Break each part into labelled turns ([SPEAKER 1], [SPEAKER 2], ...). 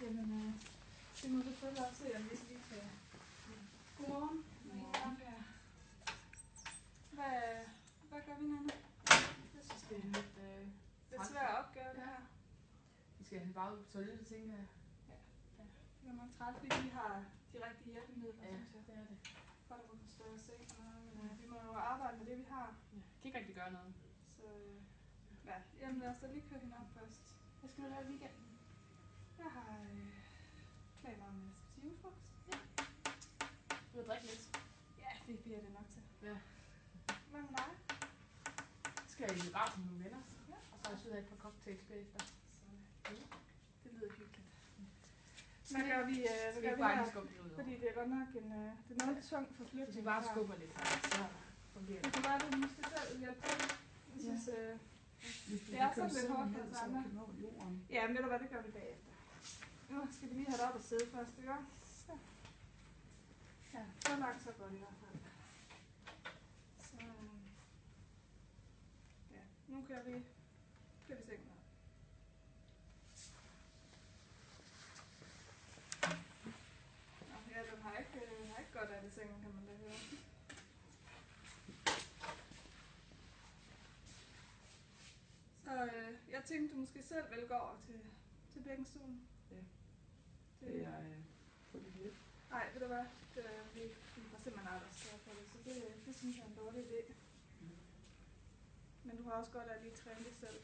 [SPEAKER 1] Jamen, det må selvfølgelig også se, om vi lige kan... Godmorgen. Hvad gør vi, Nanna?
[SPEAKER 2] Jeg synes, det er lidt
[SPEAKER 1] svært opgave, det her.
[SPEAKER 2] Vi skal have bare ud på toilettet, tænker jeg.
[SPEAKER 1] Ja. Det er nok træt, fordi vi har de rigtige hjælpemidler, synes jeg.
[SPEAKER 2] Det er det.
[SPEAKER 1] Godt at kunne større seng, men vi må jo arbejde med det, vi har.
[SPEAKER 2] Ja. Kan ikke rigtig gøre noget.
[SPEAKER 1] Så ja, jamen lad os da lige køre hende op først.
[SPEAKER 2] Hvad skal du lave i weekenden?
[SPEAKER 1] Jeg har planer om, at jeg skal til julefrokost.
[SPEAKER 2] Ja. Du vil drikke lidt?
[SPEAKER 1] Ja, det bliver det nok til.
[SPEAKER 2] Ja.
[SPEAKER 1] Hvad med dig?
[SPEAKER 2] Så skal jeg i biografen med mine venner.
[SPEAKER 1] Ja.
[SPEAKER 2] Og så har jeg siddet et par cocktails bagefter.
[SPEAKER 1] Så det lyder hyggeligt. Hvad gør vi,
[SPEAKER 2] hvad gør vi her?
[SPEAKER 1] Fordi det er godt nok en, det er noget tungt for flytning.
[SPEAKER 2] Hvis vi bare skubber lidt, så fungerer det.
[SPEAKER 1] Det kan være, at du måske selv hjælpe til. Jeg synes, det er sådan lidt hårdt for os andre. Ja, men ved du hvad, det gør vi bagefter. Nu skal vi lige have det op og sidde først, ikke? Så. Ja, så langt så godt i hvert fald. Så, ja, nu kører vi sengen op. Ja, den har ikke godt af det sengen, kan man da høre. Så jeg tænkte, du måske selv ville gå over til bækkenstolen.
[SPEAKER 2] Ja, det er på lidt lidt.
[SPEAKER 1] Nej, ved du hvad? Vi får simpelthen aldrig større for det, så det synes jeg er en dårlig idé. Men du har også godt at lige træne det selv.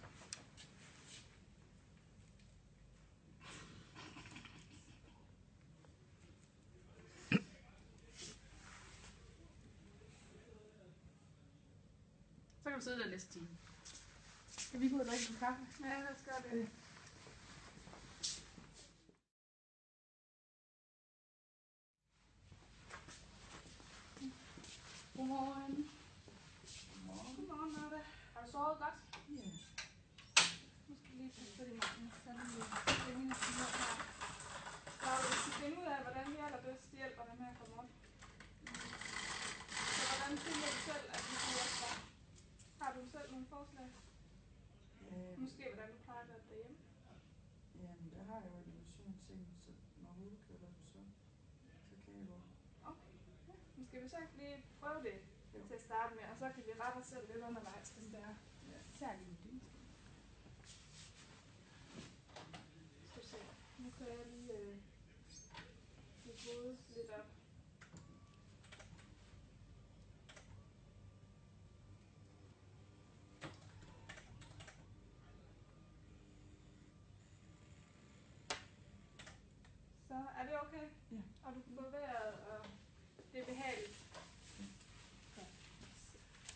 [SPEAKER 2] Så kan du sidde der næste time. Skal vi gå og drikke en kaffe?
[SPEAKER 1] Ja, lad os gøre det.
[SPEAKER 2] Godmorgen.
[SPEAKER 1] Godmorgen, Martha.
[SPEAKER 2] Har du sovet godt?
[SPEAKER 1] Ja. Nu skal vi lige passe på de mange. Så er det lige her. Så hvis vi finder ud af, hvordan vi allerbedst hjælper dem med at komme op. Så hvordan tænker du selv, at vi kan hjælpe dig? Har du selv nogle forslag? Måske hvordan du plejer at gøre det derhjemme?
[SPEAKER 3] Jamen, der har jeg jo en motionsseng, så når hovedet kører op, så kan jeg godt.
[SPEAKER 1] Okay. Ja. Nu skal vi så ikke lige prøve det til at starte med, og så kan vi rette os selv lidt undervejs, hvis det er.
[SPEAKER 2] Ja. Særligt med din.
[SPEAKER 1] Skal vi se. Nu kan jeg lige hovedet lidt op. Så er det okay?
[SPEAKER 3] Ja.
[SPEAKER 1] Og du kan gå vejret, og det er behageligt.
[SPEAKER 2] Ja.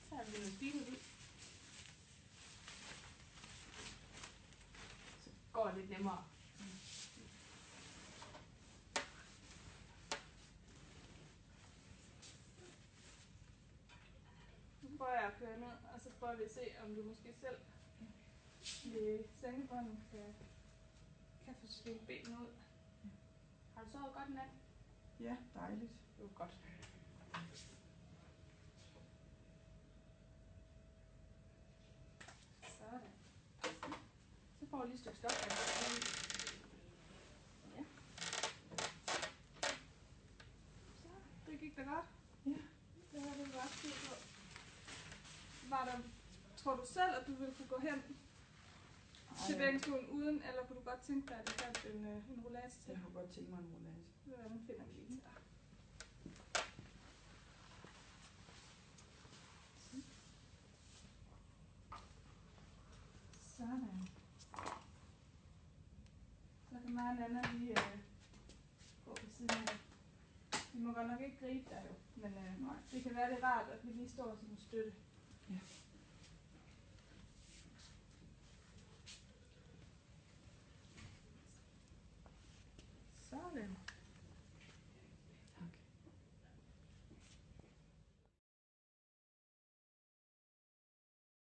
[SPEAKER 2] Så er vi jo stilet ud. Så går det lidt nemmere.
[SPEAKER 1] Nu prøver jeg at køre ned, og så prøver vi at se, om du måske selv ved sengebåndet kan få svidt benene ud.
[SPEAKER 2] Har du sovet godt i nat?
[SPEAKER 3] Ja, dejligt.
[SPEAKER 2] Det var godt.
[SPEAKER 1] Sådan.
[SPEAKER 2] Så får jeg lige et stykke stof. Ja.
[SPEAKER 1] Så, det gik da godt.
[SPEAKER 3] Ja.
[SPEAKER 1] Det har du ret tid på. Tror du selv, at du ville kunne gå hen til bækkenstolen uden, eller kunne du godt tænke dig, at det fandt en rollator til?
[SPEAKER 3] Jeg kunne godt tænke mig en rollator.
[SPEAKER 1] Hvordan finder vi lige til dig? Sådan. Så kan mig og Nanna lige gå på siden af. Vi må godt nok ikke gribe dig jo, men det kan være det rart, at vi lige står som en støtte.
[SPEAKER 3] Ja.